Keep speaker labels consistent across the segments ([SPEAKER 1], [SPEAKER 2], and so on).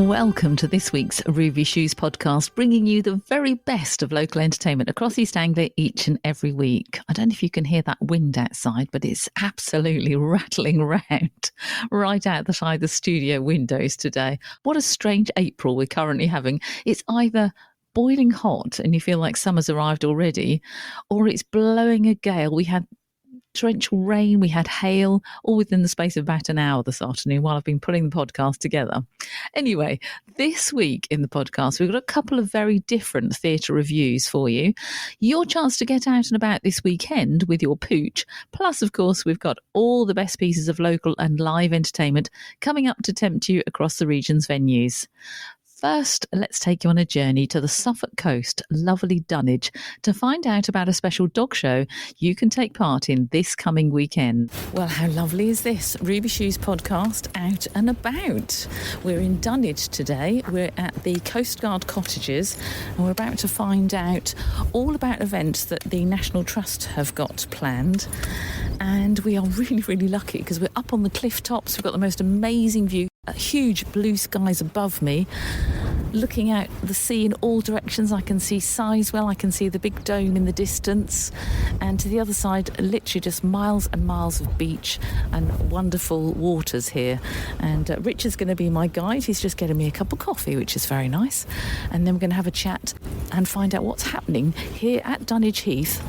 [SPEAKER 1] Welcome to this week's Ruby Shoes podcast, bringing you the very best of local entertainment across East Anglia each and every week. I don't know if you can hear that wind outside, but it's absolutely rattling around right outside the studio windows today. What a strange April we're currently having. It's either boiling hot and you feel like summer's arrived already, or it's blowing a gale. We had torrential rain, we had hail, all within the space of about an hour this afternoon while I've been putting the podcast together. Anyway, this week in the podcast, we've got a couple of very different theatre reviews for you. Your chance to get out and about this weekend with your pooch. Plus, of course, we've got all the best pieces of local and live entertainment coming up to tempt you across the region's venues. First, let's take you on a journey to the Suffolk coast, lovely Dunwich, to find out about a special dog show you can take part in this coming weekend. Well, how lovely is this? Ruby Shoes podcast out and about. We're in Dunwich today. We're at the Coast Guard cottages and we're about to find out all about events that the National Trust have got planned. And we are really, really lucky because we're up on the cliff tops. We've got the most amazing view. Huge blue skies above me, looking out the sea in all directions. I can see Sizewell, I can see the big dome in the distance, and to the other side literally just miles and miles of beach and wonderful waters here. And Richard's going to be my guide. He's just getting me a cup of coffee, which is very nice, and then we're going to have a chat and find out what's happening here at Dunwich Heath.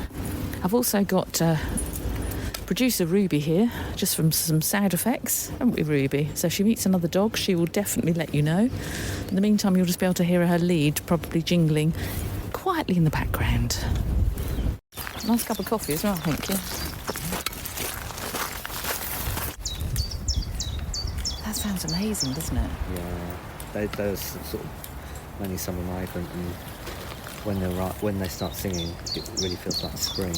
[SPEAKER 1] I've also got producer Ruby here, just from some sound effects, haven't we, Ruby? So if she meets another dog, she will definitely let you know. In the meantime, you'll just be able to hear her lead, probably jingling quietly in the background. Nice cup of coffee as well, thank you. That sounds amazing, doesn't it?
[SPEAKER 2] Yeah, those sort of mainly summer migrant, and when they start singing, it really feels like spring.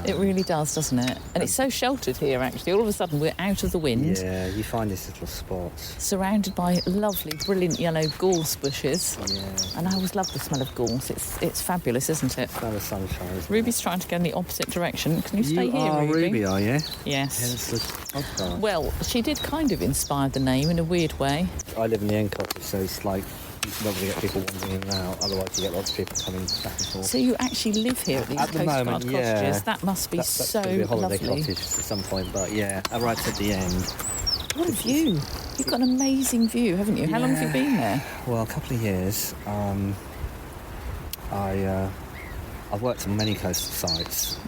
[SPEAKER 1] It really does, doesn't it? And it's so sheltered here, actually. All of a sudden, we're out of the wind.
[SPEAKER 2] Yeah, you find these little spots.
[SPEAKER 1] Surrounded by lovely, brilliant yellow gorse bushes.
[SPEAKER 2] Yeah.
[SPEAKER 1] And I always love the smell of gorse. It's fabulous, isn't it?
[SPEAKER 2] Smell of sunshine, isn't
[SPEAKER 1] Ruby's trying to go in the opposite direction. Can you stay here,
[SPEAKER 2] Ruby?
[SPEAKER 1] Ruby?
[SPEAKER 2] Are you?
[SPEAKER 1] Yes.
[SPEAKER 2] Yeah,
[SPEAKER 1] well, she did kind of inspire the name in a weird way.
[SPEAKER 2] I live in the end cottage, so it's like you're not going to get people wandering in and out, otherwise you get lots of people coming back and forth.
[SPEAKER 1] So you actually live here at these Coast Guard cottages?
[SPEAKER 2] Yeah.
[SPEAKER 1] That must be
[SPEAKER 2] that's
[SPEAKER 1] so
[SPEAKER 2] going to be a holiday
[SPEAKER 1] lovely.
[SPEAKER 2] cottage at some point, but yeah, right at the end.
[SPEAKER 1] What a view. You've got an amazing view, haven't you? How long have you been there?
[SPEAKER 2] Well, a couple of years. I've worked on many coastal sites.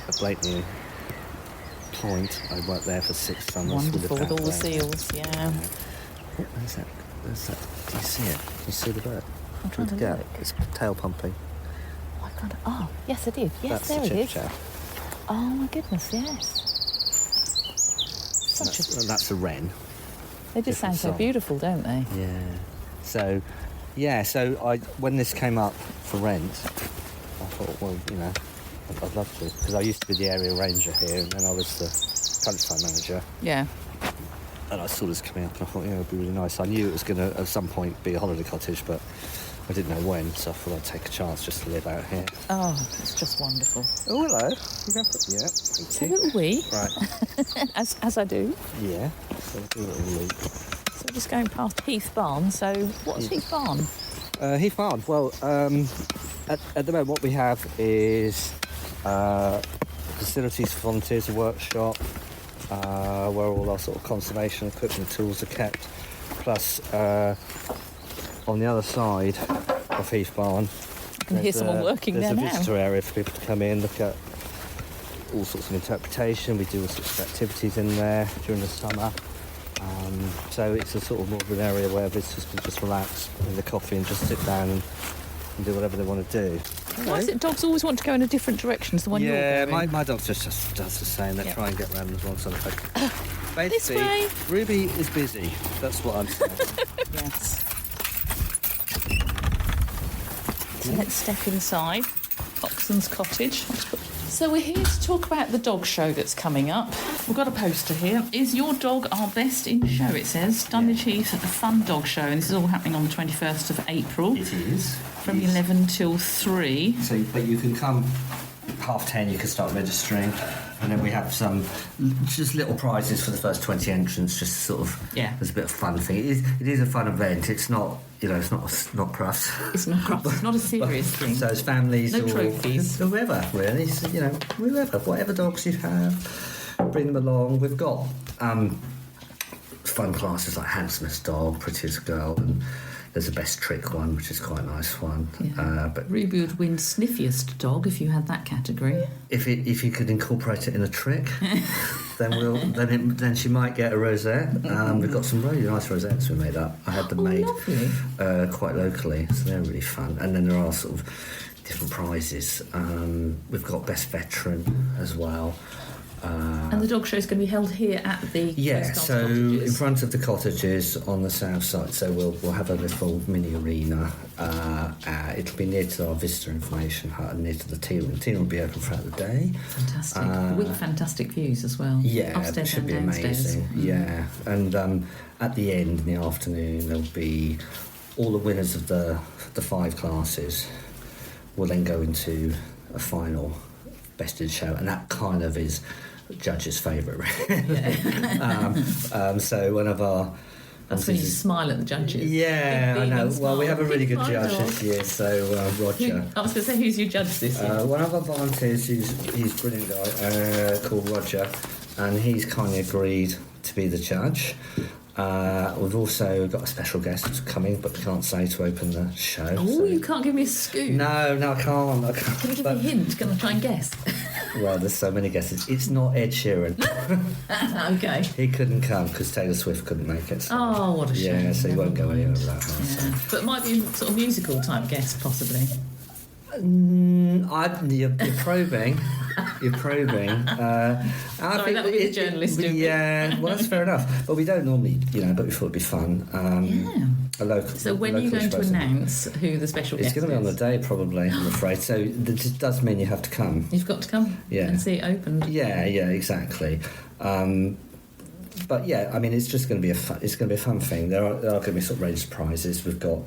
[SPEAKER 2] At Blakeney Point, I worked there for 6 summers.
[SPEAKER 1] Wonderful, with all the seals, yeah.
[SPEAKER 2] Oh, where's that? Do you see it? Can you see the bird?
[SPEAKER 1] I'm trying to look.
[SPEAKER 2] It's tail pumping.
[SPEAKER 1] Oh, yes, I did. Yes,
[SPEAKER 2] That's
[SPEAKER 1] there
[SPEAKER 2] the
[SPEAKER 1] it is.
[SPEAKER 2] chip-chap.
[SPEAKER 1] Oh, my goodness, yes.
[SPEAKER 2] And that's a wren.
[SPEAKER 1] They just sound so
[SPEAKER 2] song.
[SPEAKER 1] Beautiful, don't they?
[SPEAKER 2] Yeah. So when this came up for rent, I thought, well, I'd love to, because I used to be the area ranger here, and then I was the countryside manager.
[SPEAKER 1] Yeah.
[SPEAKER 2] And I saw this coming up, and I thought, it'd be really nice. I knew it was going to, at some point, be a holiday cottage, but I didn't know when, so I thought I'd take a chance just to live out here.
[SPEAKER 1] Oh, it's just wonderful.
[SPEAKER 2] Oh, hello. Yeah, thank you.
[SPEAKER 1] A little wee.
[SPEAKER 2] Right.
[SPEAKER 1] as I do.
[SPEAKER 2] Yeah, so a little leap.
[SPEAKER 1] So we're just going past Heath Barn. So what's Heath Barn?
[SPEAKER 2] Heath Barn. Well, at the moment, what we have is facilities for volunteers, a workshop, where all our sort of conservation equipment tools are kept. Plus, on the other side of Heath Barn,
[SPEAKER 1] I can hear someone working there now.
[SPEAKER 2] There's a visitor area for people to come in, look at all sorts of interpretation. We do all sorts of activities in there during the summer. So it's a sort of more of an area where visitors can just relax with the coffee and just sit down and do whatever they want to do.
[SPEAKER 1] Why is it dogs always want to go in a different direction to the one you're going?
[SPEAKER 2] Yeah, my dog just does the same. They try and get around the wrong side of the road.
[SPEAKER 1] This way.
[SPEAKER 2] Ruby is busy. That's what I'm saying.
[SPEAKER 1] Yes. So let's step inside Oxon's cottage. So we're here to talk about the dog show that's coming up. We've got a poster here. Is your dog our best in show? It says Dunwich Heath at the Fun Dog Show, and this is all happening on the 21st of April.
[SPEAKER 2] It is.
[SPEAKER 1] From 11 till 3.
[SPEAKER 2] So, but you can come 10:30. You can start registering. And then we have some just little prizes for the first 20 entrants, just sort of as a bit of fun thing. It is a fun event. It's not, it's not crafts.
[SPEAKER 1] It's not crafts. It's not a serious thing.
[SPEAKER 2] So it's families
[SPEAKER 1] no
[SPEAKER 2] or
[SPEAKER 1] trophies.
[SPEAKER 2] Whoever, really. So, whoever, whatever dogs you have, bring them along. We've got fun classes like handsomest dog, prettiest girl, and there's a best trick one, which is quite a nice one.
[SPEAKER 1] Yeah. But Ruby would win sniffiest dog if you had that category.
[SPEAKER 2] If you could incorporate it in a trick, then she might get a rosette. We've got some really nice rosettes we made up. I had them made quite locally, so they're really fun. And then there are sort of different prizes. We've got best veteran as well.
[SPEAKER 1] And the dog show is going to be held here at the
[SPEAKER 2] so
[SPEAKER 1] cottages.
[SPEAKER 2] In front of the cottages on the south side. So we'll have a little mini arena. It'll be near to our visitor information hut and near to the tea room. The tea room will be open throughout the day.
[SPEAKER 1] Fantastic, with fantastic views as well.
[SPEAKER 2] Yeah,
[SPEAKER 1] upstairs
[SPEAKER 2] it should
[SPEAKER 1] and
[SPEAKER 2] be
[SPEAKER 1] downstairs.
[SPEAKER 2] amazing. Yeah, and at the end in the afternoon there'll be all the winners of the 5 classes will then go into a final best in show, and that kind of is judge's favourite. So one of our...
[SPEAKER 1] That's when you smile at the judges.
[SPEAKER 2] Yeah, I know. Well, we have a really good judge
[SPEAKER 1] dog.
[SPEAKER 2] this year, so Roger.
[SPEAKER 1] I was going to say, who's your judge this year?
[SPEAKER 2] One of our volunteers, he's a brilliant guy, called Roger, and he's kindly agreed to be the judge. We've also got a special guest coming, but we can't say to open the show.
[SPEAKER 1] Oh, so. You can't give me a scoop.
[SPEAKER 2] No, I can't.
[SPEAKER 1] Can you give me a hint? Can I try and guess?
[SPEAKER 2] Well, there's so many guesses. It's not Ed Sheeran.
[SPEAKER 1] Okay.
[SPEAKER 2] He couldn't come because Taylor Swift couldn't make it. So.
[SPEAKER 1] Oh, what a shame.
[SPEAKER 2] Yeah, so he won't go anywhere with that.
[SPEAKER 1] Yeah. So. But it might be a sort of musical type guest, possibly.
[SPEAKER 2] You're probing. You're probing.
[SPEAKER 1] Sorry, that would be the journalist.
[SPEAKER 2] Yeah, well, that's fair enough. But we don't normally, but we thought it'd be fun. A local.
[SPEAKER 1] So when are you going to announce who the special guest is?
[SPEAKER 2] It's going to be on the day, probably, I'm afraid. So this does mean you have to come.
[SPEAKER 1] You've got to come and see it opened.
[SPEAKER 2] Yeah, exactly. But yeah, I mean, it's just going to be a fun thing. There are going to be sort of range of prizes. We've got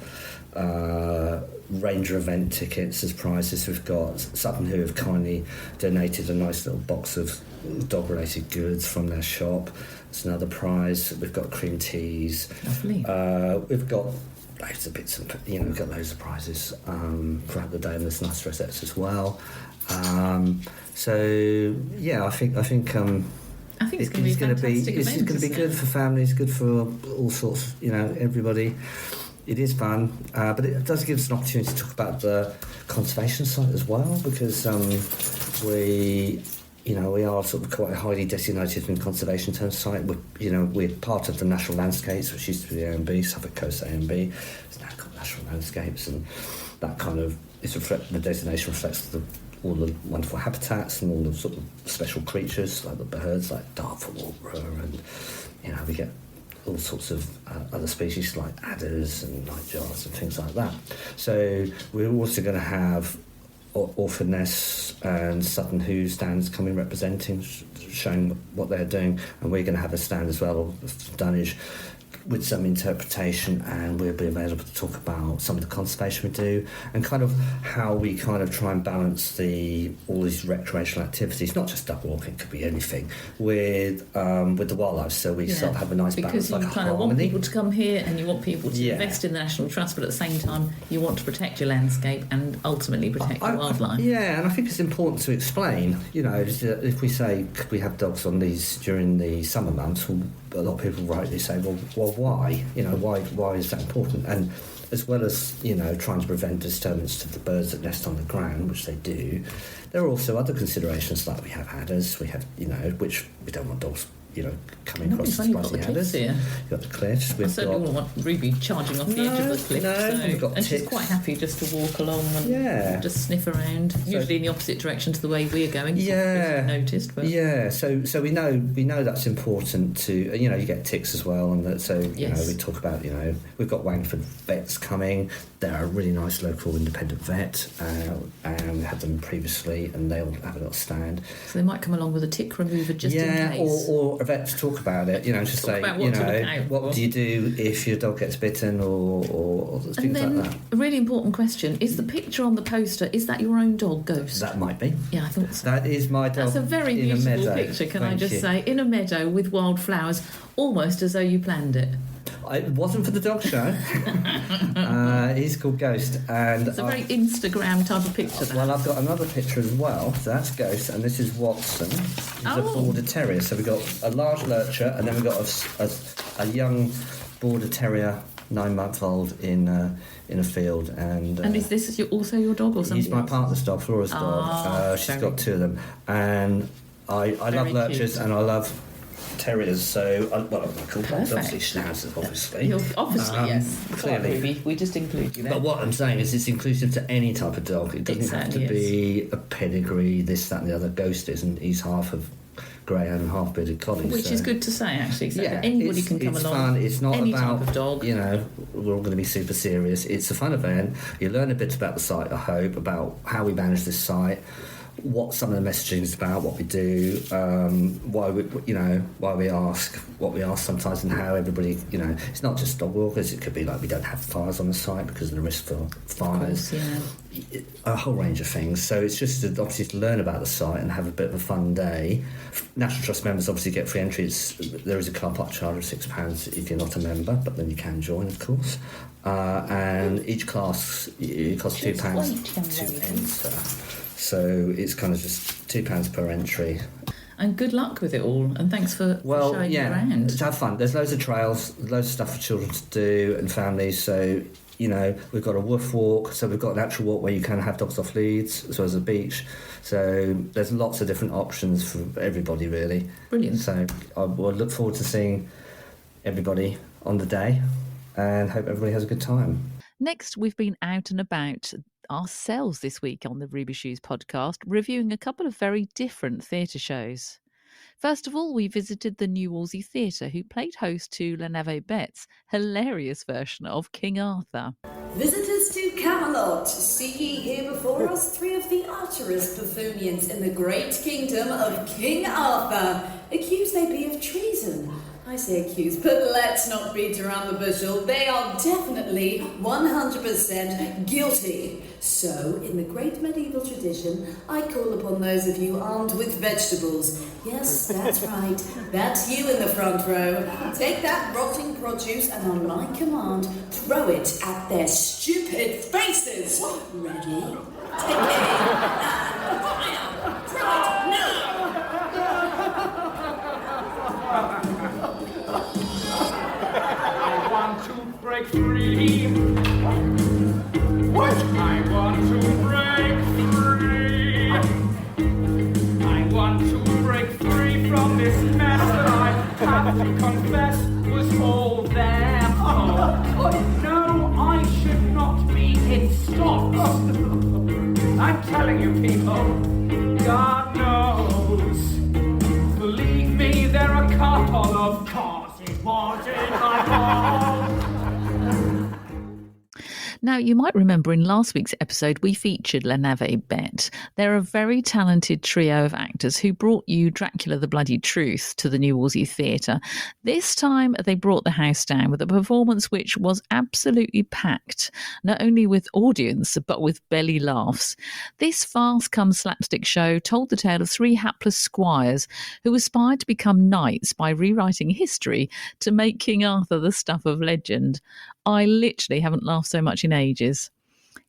[SPEAKER 2] Ranger event tickets as prizes. We've got Sutton who have kindly donated a nice little box of dog-related goods from their shop. It's another prize. We've got cream teas.
[SPEAKER 1] Lovely.
[SPEAKER 2] We've got loads of bits and we've got loads of prizes throughout the day, and there's nice rosettes as well. So yeah, I think it's going to be a fantastic event. It's going to be good for families, good for all sorts. Everybody. It is fun, but it does give us an opportunity to talk about the conservation site as well, because we are sort of quite a highly designated in conservation terms site. We're part of the National Landscapes, which used to be the AMB, Suffolk Coast AMB. It's now called National Landscapes, and that kind of the designation reflects all the wonderful habitats and all the sort of special creatures like the birds, like Dartford warbler, and we get all sorts of other species like adders and nightjars and things like that. So we're also going to have Orford Ness and Sutton Hoo stands coming representing, showing what they're doing, and we're going to have a stand as well, Dunwich, with some interpretation, and we'll be available to talk about some of the conservation we do and kind of how we kind of try and balance all these recreational activities, not just duck walking, could be anything, with the wildlife. So we sort of have a nice balance,
[SPEAKER 1] because you
[SPEAKER 2] like
[SPEAKER 1] kind of want people to come here and you want people to invest in the National Trust, but at the same time you want to protect your landscape and ultimately protect your wildlife.
[SPEAKER 2] Yeah, and I think it's important to explain, if we say could we have dogs on these during the summer months, well, a lot of people rightly say, well, why? Why is that important? And as well as, trying to prevent disturbance to the birds that nest on the ground, which they do, there are also other considerations, like we have adders, we have, which we don't want dogs, coming across the spicy adders. You've got the cliffs.
[SPEAKER 1] I certainly wouldn't want Ruby charging off the edge of the cliff.
[SPEAKER 2] No,
[SPEAKER 1] and she's quite happy just to walk along and just sniff around, usually in the opposite direction to the way we're going.
[SPEAKER 2] Yeah,
[SPEAKER 1] noticed. But.
[SPEAKER 2] Yeah, so we know that's important to. You get ticks as well, and that. So we talk about we've got Wangford vets coming. They're a really nice local independent vet, and we had them previously, and they'll have a little stand.
[SPEAKER 1] So they might come along with a tick remover just in case.
[SPEAKER 2] Or a vet to talk about it, to say,
[SPEAKER 1] about what to look out
[SPEAKER 2] what
[SPEAKER 1] for.
[SPEAKER 2] do you do if your dog gets bitten or things
[SPEAKER 1] And then
[SPEAKER 2] like that.
[SPEAKER 1] a really important question, is the picture on the poster, is that your own dog, Ghost?
[SPEAKER 2] That might be.
[SPEAKER 1] Yeah, I thought so.
[SPEAKER 2] That is my dog.
[SPEAKER 1] That's a very
[SPEAKER 2] in
[SPEAKER 1] beautiful
[SPEAKER 2] a meadow.
[SPEAKER 1] picture, can I
[SPEAKER 2] Thank
[SPEAKER 1] just
[SPEAKER 2] you.
[SPEAKER 1] say, in a meadow with wildflowers, almost as though you planned it.
[SPEAKER 2] It wasn't for the dog show. He's called Ghost, and
[SPEAKER 1] It's a very Instagram type of picture. That.
[SPEAKER 2] well, I've got another picture as well. So that's Ghost, and this is Watson. He's a border terrier. So we've got a large lurcher, and then we've got a young border terrier, 9-month-old in a field. And
[SPEAKER 1] is this also your dog or something?
[SPEAKER 2] He's my
[SPEAKER 1] else?
[SPEAKER 2] partner's dog, Flora's dog. She's got 2 of them, and I love lurchers
[SPEAKER 1] cute.
[SPEAKER 2] and I love terriers. So I call dogs obviously schnauzers, obviously.
[SPEAKER 1] Yes.
[SPEAKER 2] Clearly.
[SPEAKER 1] Ruby, we just include you there.
[SPEAKER 2] But what I'm saying is it's inclusive to any type of dog. It doesn't have to be a pedigree, this, that and the other. Ghost isn't. He's half of greyhound and half bearded collie.
[SPEAKER 1] Which is good to say, actually. So
[SPEAKER 2] yeah,
[SPEAKER 1] anybody can come
[SPEAKER 2] it's
[SPEAKER 1] along.
[SPEAKER 2] Fun. It's not
[SPEAKER 1] any
[SPEAKER 2] about,
[SPEAKER 1] type of dog.
[SPEAKER 2] We're all going to be super serious. It's a fun event. You learn a bit about the site, I hope, about how we manage this site, what some of the messaging is about, what we do, why we ask what we ask sometimes, and how everybody, it's not just dog walkers. It could be like we don't have fires on the site because of the risk for fires.
[SPEAKER 1] Of course, yeah.
[SPEAKER 2] A whole range of things. So it's just obviously to learn about the site and have a bit of a fun day. National Trust members obviously get free entry. There is a car park charge of £6 if you're not a member, but then you can join, of course. And each class it costs £2 to enter. So it's kind of just £2 per entry.
[SPEAKER 1] And good luck with it all, and thanks for showing you around.
[SPEAKER 2] To have fun. There's loads of trails, loads of stuff for children to do and families. So, we've got a woof walk, so we've got an actual walk where you can have dogs off leads, as well as a beach. So there's lots of different options for everybody, really.
[SPEAKER 1] Brilliant.
[SPEAKER 2] So I will look forward to seeing everybody on the day and hope everybody has a good time.
[SPEAKER 1] Next, we've been out and about ourselves this week on the Ruby Shoes podcast, reviewing a couple of very different theatre shows. First of all, we visited the New Wolsey Theatre, who played host to Lenave Betts' hilarious version of King Arthur.
[SPEAKER 3] Visitors to Camelot, see ye here before us 3 of the archerest buffoonians in the great kingdom of King Arthur. Accused they be of treason. I say accused, but let's not beat around the bushel. They are definitely 100% guilty. So, in the great medieval tradition, I call upon those of you armed with vegetables. Yes, that's right. That's you in the front row. Take that rotting produce and on my command, throw it at their stupid faces. Ready? Take aim. And throw it now.
[SPEAKER 4] I want to break free. What? I want to break free. I want to break free from this mess that I have to confess was all their fault. No, I should not be in stocks. I'm telling you people, God knows. Believe me, there are a couple of cars it wasn't my fault.
[SPEAKER 1] Now, you might remember in last week's episode, we featured Lenave Bett. They're a very talented trio of actors who brought you Dracula the Bloody Truth to the New Wolsey Theatre. This time, they brought the house down with a performance which was absolutely packed, not only with audience, but with belly laughs. This farce-cum-slapstick show told the tale of 3 hapless squires who aspired to become knights by rewriting history to make King Arthur the stuff of legend. I literally haven't laughed so much in ages.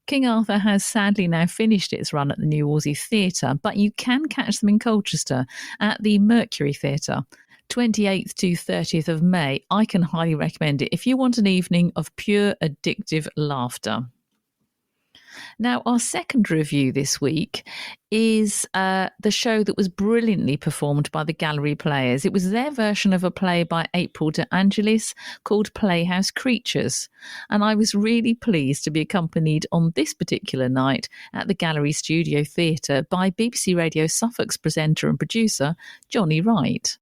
[SPEAKER 1] King Arthur has sadly now finished its run at the New Wolsey Theatre, but you can catch them in Colchester at the Mercury Theatre. 28th to 30th of May. I can highly recommend it if you want an evening of pure addictive laughter. Now, our second review this week is the show that was brilliantly performed by the Gallery Players. It was their version of a play by April de Angelis called Playhouse Creatures. And I was really pleased to be accompanied on this particular night at the Gallery Studio Theatre by BBC Radio Suffolk's presenter and producer, Johnny Wright.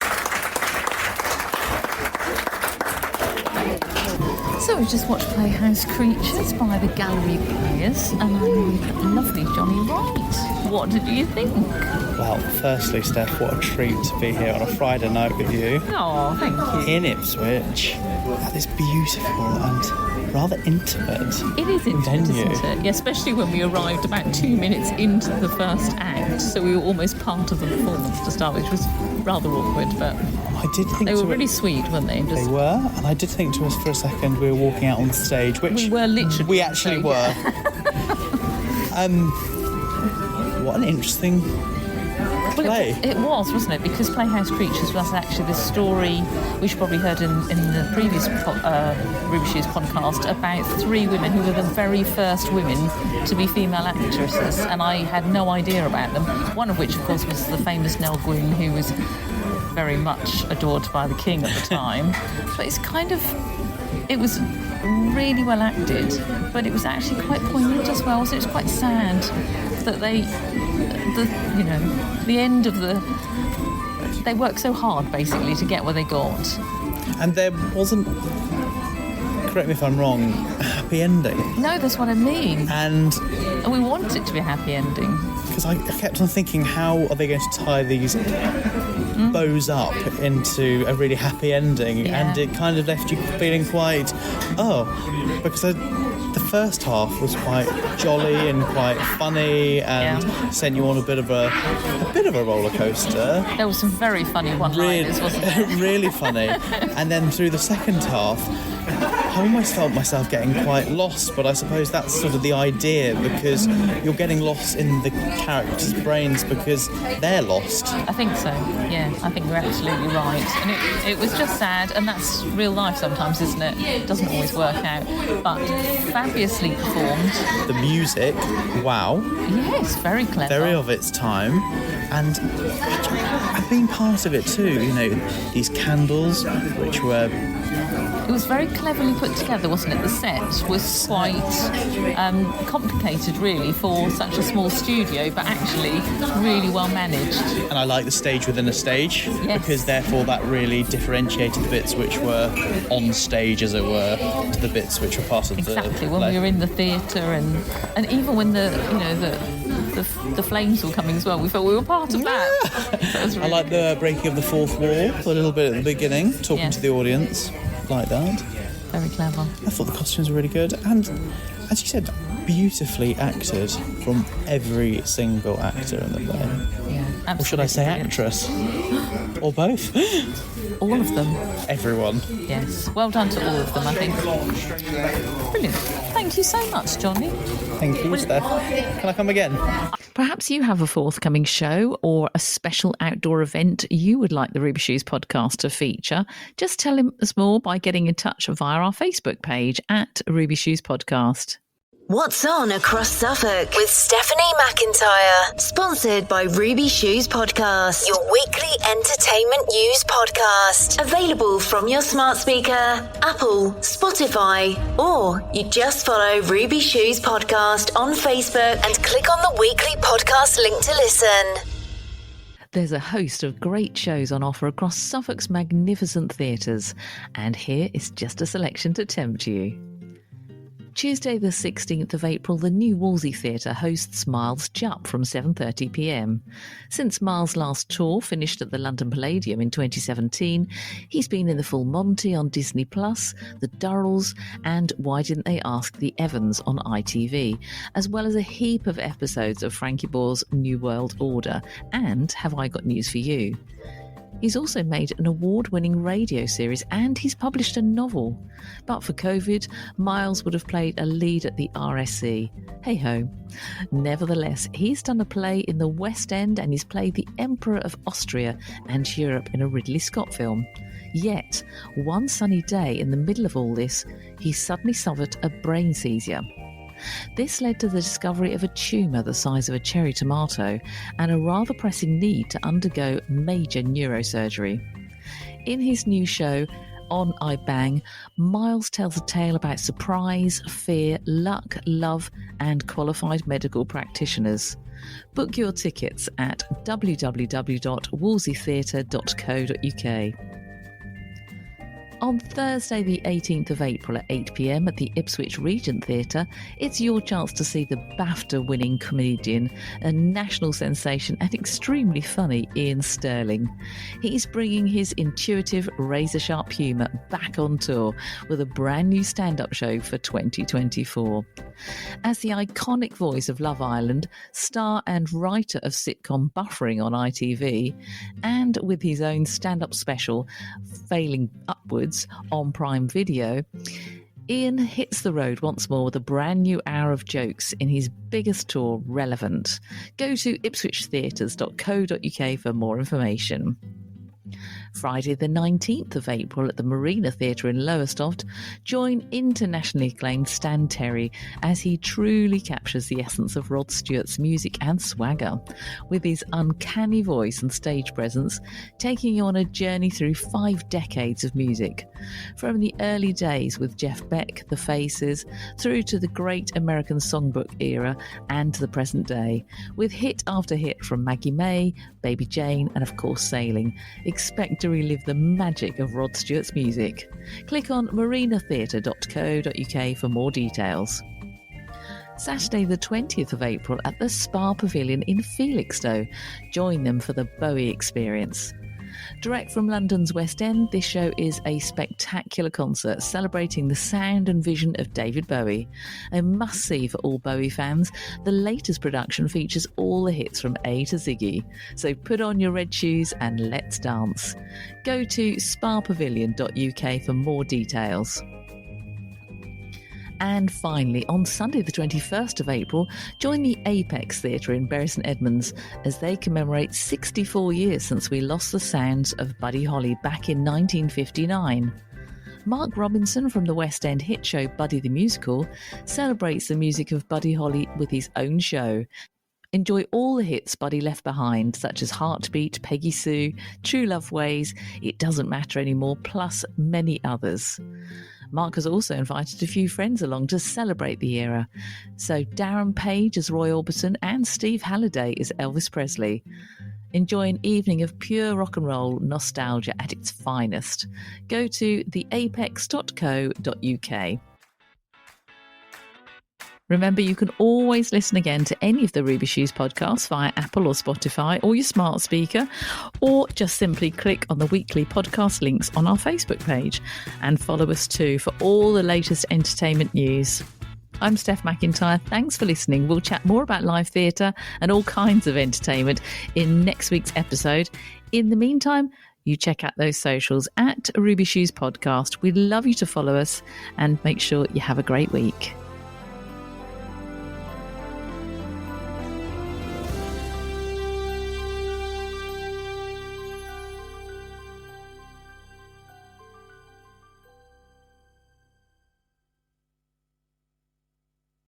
[SPEAKER 1] So we've just watched Playhouse Creatures by the Gallery Players, and I'm with the lovely Johnny Wright. What did you think?
[SPEAKER 5] Well, firstly, Steph, what a treat to be here on a Friday night with you
[SPEAKER 1] Oh, thank you.
[SPEAKER 5] in Ipswich at this beautiful and rather intimate
[SPEAKER 1] It is intimate,
[SPEAKER 5] venue.
[SPEAKER 1] isn't it? Yeah, especially when we arrived about 2 minutes into the first act, so we were almost part of the performance to start, which was rather awkward, but
[SPEAKER 5] I did think
[SPEAKER 1] they were
[SPEAKER 5] to
[SPEAKER 1] really
[SPEAKER 5] it,
[SPEAKER 1] sweet, weren't they?
[SPEAKER 5] they were, and I did think to us for a second we were walking out on the stage, which
[SPEAKER 1] We were literally
[SPEAKER 5] we
[SPEAKER 1] on
[SPEAKER 5] actually
[SPEAKER 1] stage,
[SPEAKER 5] were. What an interesting play.
[SPEAKER 1] It was, wasn't it? Because Playhouse Creatures was actually the story, which you probably heard in the previous Ruby Shoes podcast, about 3 women who were the very first women to be female actresses, and I had no idea about them. One of which, of course, was the famous Nell Gwyn, who was very much adored by the king at the time. But it's kind of... It was really well acted, but it was actually quite poignant as well. So it was quite sad that the end of they worked so hard basically to get where they got.
[SPEAKER 5] And there wasn't, correct me if I'm wrong, a happy ending.
[SPEAKER 1] No, that's what I mean.
[SPEAKER 5] And
[SPEAKER 1] And we want it to be a happy ending.
[SPEAKER 5] because I kept on thinking, how are they going to tie these bows up into a really happy ending?
[SPEAKER 1] Yeah.
[SPEAKER 5] And it kind of left you feeling quite, because the first half was quite jolly and quite funny and sent you on a bit of a roller coaster.
[SPEAKER 1] There were some very funny one-liners, wasn't there?
[SPEAKER 5] Really funny. And then through the second half, I almost felt myself getting quite lost, but I suppose that's sort of the idea, because you're getting lost in the characters' brains because they're lost.
[SPEAKER 1] I think so, yeah. I think you're absolutely right. And it was just sad, and that's real life sometimes, isn't it? It doesn't always work out. But fabulously performed.
[SPEAKER 5] The music, wow.
[SPEAKER 1] Yes, very clever.
[SPEAKER 5] Very of its time. And I've been part of it too, these candles, which were...
[SPEAKER 1] It was very cleverly put together, wasn't it? The set was quite complicated, really, for such a small studio, but actually really well managed.
[SPEAKER 5] And I like the stage within a stage,
[SPEAKER 1] Yes.
[SPEAKER 5] because therefore that really differentiated the bits which were on stage, as it were, to the bits which were part of
[SPEAKER 1] Exactly,
[SPEAKER 5] the
[SPEAKER 1] when
[SPEAKER 5] play.
[SPEAKER 1] we were in the theatre and even when the flames were coming as well, we felt we were part of that. That was
[SPEAKER 5] I
[SPEAKER 1] really
[SPEAKER 5] like the breaking of the fourth wall a little bit at the beginning, talking to the audience like that.
[SPEAKER 1] very clever.
[SPEAKER 5] I thought the costumes were really good, and as you said, beautifully acted from every single actor in the play.
[SPEAKER 1] Yeah,
[SPEAKER 5] Or should I say
[SPEAKER 1] absolutely
[SPEAKER 5] actress? Or both?
[SPEAKER 1] brilliant. All of them.
[SPEAKER 5] Everyone.
[SPEAKER 1] Yes, well done to all of them, I think. Brilliant. Thank you so much, Johnny.
[SPEAKER 5] Thank you, Steph. Can I come again?
[SPEAKER 1] Perhaps you have a forthcoming show or a special outdoor event you would like the Ruby Shoes podcast to feature. Just tell us more by getting in touch via our Facebook page at Ruby Shoes Podcast.
[SPEAKER 6] What's on across Suffolk with Stephanie McIntyre. Sponsored by Ruby Shoes Podcast, your weekly entertainment news podcast. Available from your smart speaker, Apple, Spotify, or you just follow Ruby Shoes Podcast on Facebook and click on the weekly podcast link to listen.
[SPEAKER 1] There's a host of great shows on offer across Suffolk's magnificent theatres, and here is just a selection to tempt you. Tuesday the 16th of April, the New Wolsey Theatre hosts Miles Jupp from 7:30pm. Since Miles' last tour finished at the London Palladium in 2017, he's been in the Full Monty on Disney+, The Durrells and Why Didn't They Ask the Evans on ITV, as well as a heap of episodes of Frankie Boyle's New World Order and Have I Got News For You? He's also made an award-winning radio series and he's published a novel. But for COVID, Miles would have played a lead at the RSC. Hey-ho. Nevertheless, he's done a play in the West End and he's played the Emperor of Austria and Europe in a Ridley Scott film. Yet, one sunny day in the middle of all this, he suddenly suffered a brain seizure. This led to the discovery of a tumour the size of a cherry tomato and a rather pressing need to undergo major neurosurgery. In his new show, On I Bang, Miles tells a tale about surprise, fear, luck, love and qualified medical practitioners. Book your tickets at www.wolseytheatre.co.uk. On Thursday the 18th of April at 8 p.m. at the Ipswich Regent Theatre, it's your chance to see the BAFTA-winning comedian, a national sensation and extremely funny Ian Sterling. He's bringing his intuitive, razor-sharp humour back on tour with a brand new stand-up show for 2024. As the iconic voice of Love Island, star and writer of sitcom Buffering on ITV, and with his own stand-up special, Failing Upwards, on Prime Video, Ian hits the road once more with a brand new hour of jokes in his biggest tour, Relevant. Go to ipswichtheatres.co.uk for more information. Friday the 19th of April at the Marina Theatre in Lowestoft, join internationally acclaimed Stan Terry as he truly captures the essence of Rod Stewart's music and swagger, with his uncanny voice and stage presence taking you on a journey through 5 decades of music. From the early days with Jeff Beck, The Faces, through to the great American songbook era and to the present day, with hit after hit from Maggie May, Baby Jane and of course Sailing. Expect to relive the magic of Rod Stewart's music. Click on marinatheatre.co.uk for more details. Saturday the 20th of April at the Spa Pavilion in Felixstowe. Join them for the Bowie Experience. Direct from London's West End, this show is a spectacular concert celebrating the sound and vision of David Bowie. A must-see for all Bowie fans, the latest production features all the hits from A to Ziggy. So put on your red shoes and let's dance. Go to spapavilion.uk for more details. And finally, on Sunday the 21st of April, join the Apex Theatre in Bury St Edmunds as they commemorate 64 years since we lost the sounds of Buddy Holly back in 1959. Mark Robinson from the West End hit show Buddy the Musical celebrates the music of Buddy Holly with his own show. Enjoy all the hits Buddy left behind, such as Heartbeat, Peggy Sue, True Love Ways, It Doesn't Matter Anymore, plus many others. Mark has also invited a few friends along to celebrate the era. So Darren Page as Roy Orbison and Steve Halliday as Elvis Presley. Enjoy an evening of pure rock and roll nostalgia at its finest. Go to theapex.co.uk. Remember, you can always listen again to any of the Ruby Shoes podcasts via Apple or Spotify or your smart speaker, or just simply click on the weekly podcast links on our Facebook page and follow us too for all the latest entertainment news. I'm Steph McIntyre. Thanks for listening. We'll chat more about live theatre and all kinds of entertainment in next week's episode. In the meantime, you check out those socials at Ruby Shoes Podcast. We'd love you to follow us and make sure you have a great week.